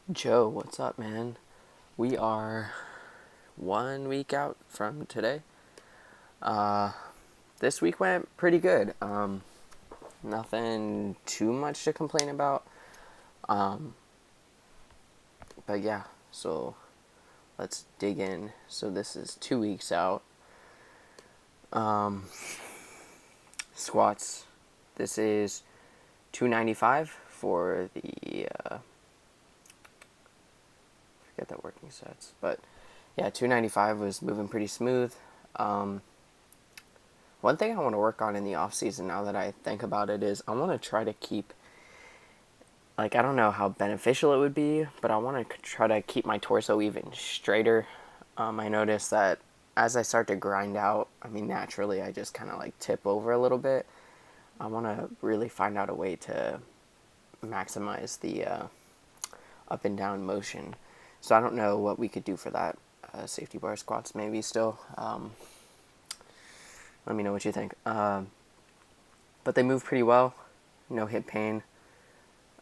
Joe, what's up, man? We are 1 week out from today. Uh, this week went pretty good. Nothing too much to complain about. Um, but yeah, so let's dig in. So this is 2 weeks out. Um, Squats. This is 295 for the forget that working sets, but yeah, 295 was moving pretty smooth. Um, One thing I want to work on in the off season, now that I think about it, is I want to try to keep, like, I don't know how beneficial it would be, but I want to try to keep my torso even straighter. I notice that as I start to grind out, I mean, naturally I just kind of like tip over a little bit. I want to really find out a way to maximize the up and down motion. So I don't know what we could do for that. Safety bar squats, maybe still. Let me know what you think. But they move pretty well. No hip pain.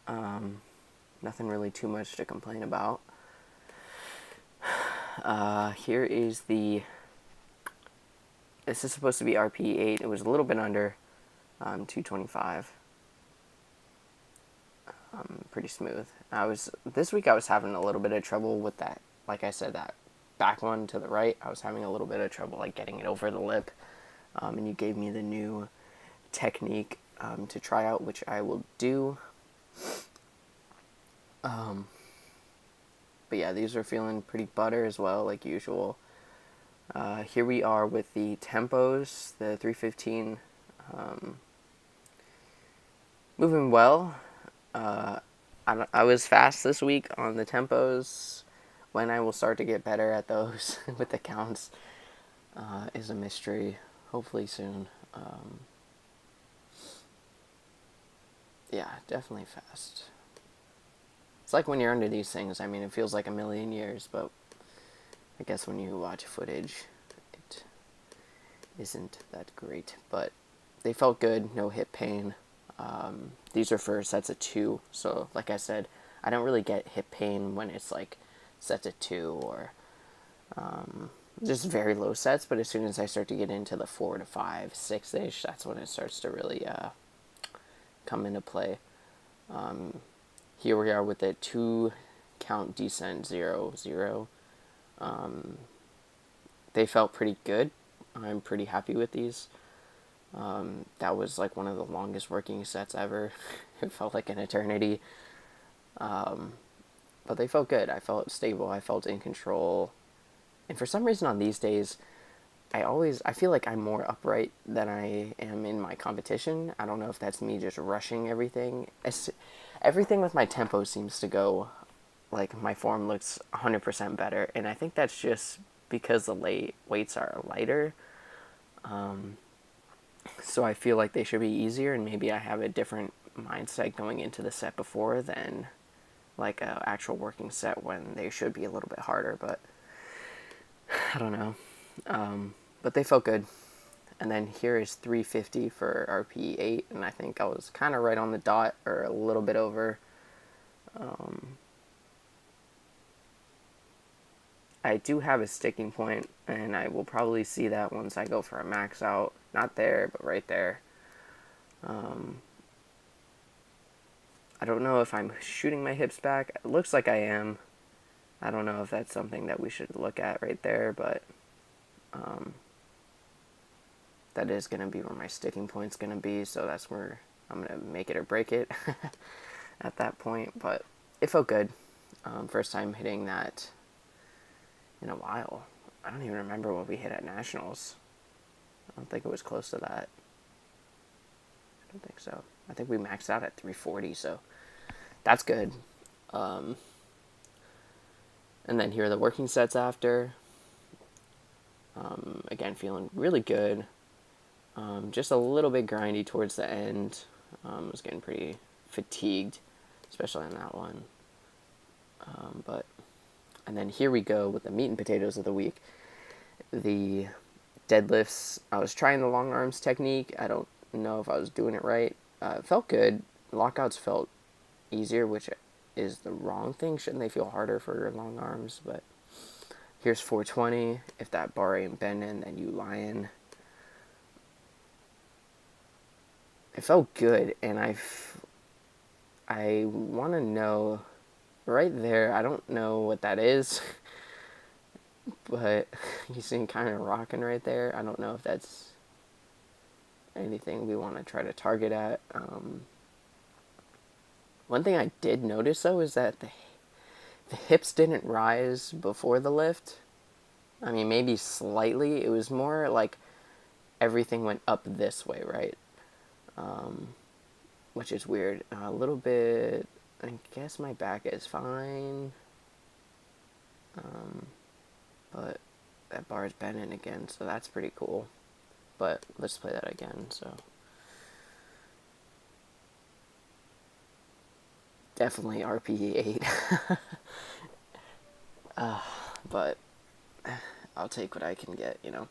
Um, Nothing really too much to complain about. Here is the. This is supposed to be RP 8. It was a little bit under 225. Pretty smooth. This week I was having a little bit of trouble with that. Like I said, that back one to the right. I was having a little bit of trouble like getting it over the lip. And you gave me the new technique to try out, which I will do. But yeah, these are feeling pretty butter as well, like usual. Here we are with the tempos, the 315, moving well. I was fast this week on the tempos. When I will start to get better at those with the counts is a mystery. Hopefully soon. Yeah, definitely fast. It's like when you're under these things, I mean, it feels like a million years, but I guess when you watch footage, it isn't that great. But they felt good, no hip pain. These are for sets of two, so like I said, I don't really get hip pain when it's like sets of two or just very low sets. But as soon as I start to get into the 4 to 5, 6-ish, that's when it starts to really come into play. Here we are with the 2 count descent 0-0. They felt pretty good. I'm pretty happy with these. That was like one of the longest working sets ever. It felt like an eternity. But they felt good. I felt stable. I felt in control. And for some reason on these days, I feel like I'm more upright than I am in my competition. I don't know if that's me just rushing everything. Everything with my tempo seems to go, like my form looks 100% better, and I think that's just because the late weights are lighter. So I feel like they should be easier, and maybe I have a different mindset going into the set before than like a actual working set when they should be a little bit harder. But I don't know. But they felt good. And then here is 350 for RP 8, and I think I was kind of right on the dot or a little bit over. I do have a sticking point, and I will probably see that once I go for a max out. Not there, but right there. I don't know if I'm shooting my hips back. It looks like I am. I don't know if that's something that we should look at right there, but that is going to be where my sticking point's going to be, so that's where I'm going to make it or break it at that point. But it felt good. First time hitting that in a while. I don't even remember what we hit at Nationals. I don't think it was close to that. I don't think so. I think we maxed out at 340, so that's good. And then here are the working sets after. Again, feeling really good. Just a little bit grindy towards the end. Was getting pretty fatigued, especially on that one. And then here we go with the meat and potatoes of the week. The deadlifts. I was trying the long arms technique. I don't know if I was doing it right. It felt good. Lockouts felt easier, which is the wrong thing. Shouldn't they feel harder for your long arms? But here's 420. If that bar ain't bending, then you lying. It felt good, and I want to know right there. I don't know what that is, but you seem kind of rocking right there. I don't know if that's anything we want to try to target at. One thing I did notice though is that the hips didn't rise before the lift. I mean, maybe slightly. It was more like everything went up this way, right? Which is weird. A little bit. I guess my back is fine. But that bar is bending again, so that's pretty cool. But let's play that again. So definitely RPE 8. But I'll take what I can get, you know.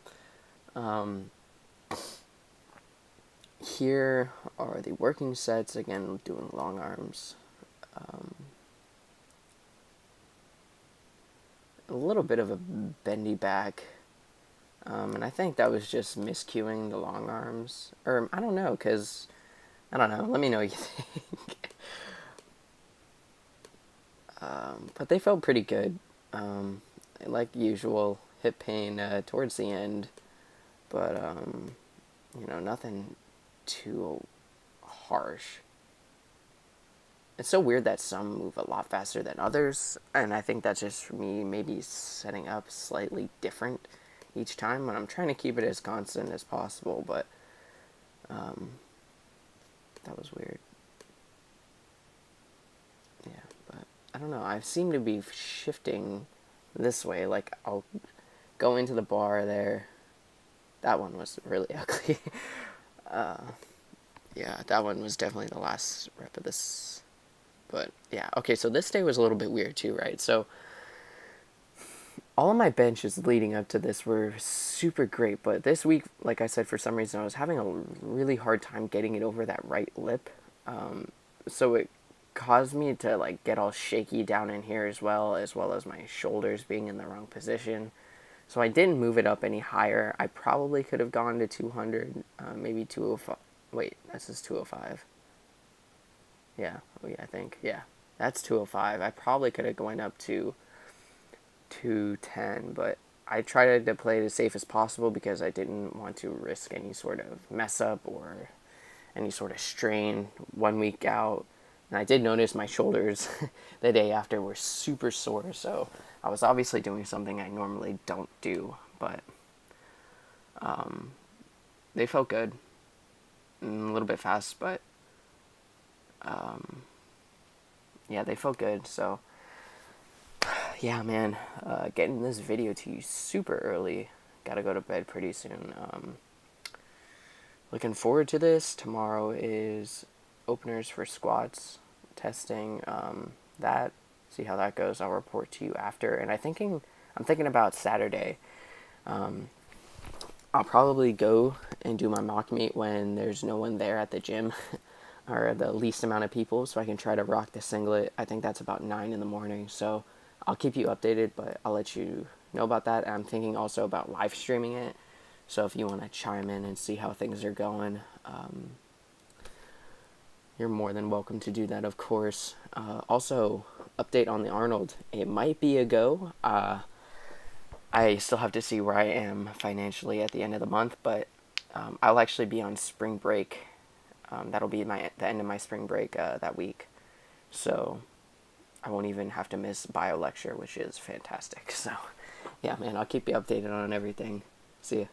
Here are the working sets, again, doing long arms. A little bit of a bendy back. And I think that was just miscuing the long arms. Or, I don't know, because, I don't know, let me know what you think. But they felt pretty good. Like usual, hip pain towards the end. But, you know, nothing too harsh. It's so weird that some move a lot faster than others, and I think that's just for me maybe setting up slightly different each time, and I'm trying to keep it as constant as possible, but that was weird. Yeah, but I don't know, I seem to be shifting this way, like I'll go into the bar there. That one was really ugly. Yeah, that one was definitely the last rep of this. But yeah, okay, so this day was a little bit weird too, right? So all of my benches leading up to this were super great, but this week, like I said, for some reason I was having a really hard time getting it over that right lip. So it caused me to like get all shaky down in here as well as my shoulders being in the wrong position. So I didn't move it up any higher. I probably could have gone to 200, maybe 205. Wait, this is 205. Yeah, oh yeah, I think, yeah. That's 205. I probably could have gone up to 210, but I tried to play it as safe as possible because I didn't want to risk any sort of mess up or any sort of strain 1 week out. And I did notice my shoulders the day after were super sore, so I was obviously doing something I normally don't do, but they felt good. A little bit fast, but yeah, they felt good. So yeah, man, getting this video to you super early. Gotta go to bed pretty soon. Looking forward to this. Tomorrow is openers for squats, testing that. See how that goes. I'll report to you after. And I'm thinking about Saturday. I'll probably go and do my mock meet when there's no one there at the gym, or the least amount of people, so I can try to rock the singlet. I think that's about 9 in the morning, so I'll keep you updated, but I'll let you know about that. And I'm thinking also about live streaming it, so if you want to chime in and see how things are going, you're more than welcome to do that, of course. Also, update on the Arnold. It might be a go. I still have to see where I am financially at the end of the month, but I'll actually be on spring break. That'll be the end of my spring break that week. So I won't even have to miss bio lecture, which is fantastic. So yeah, man, I'll keep you updated on everything. See ya.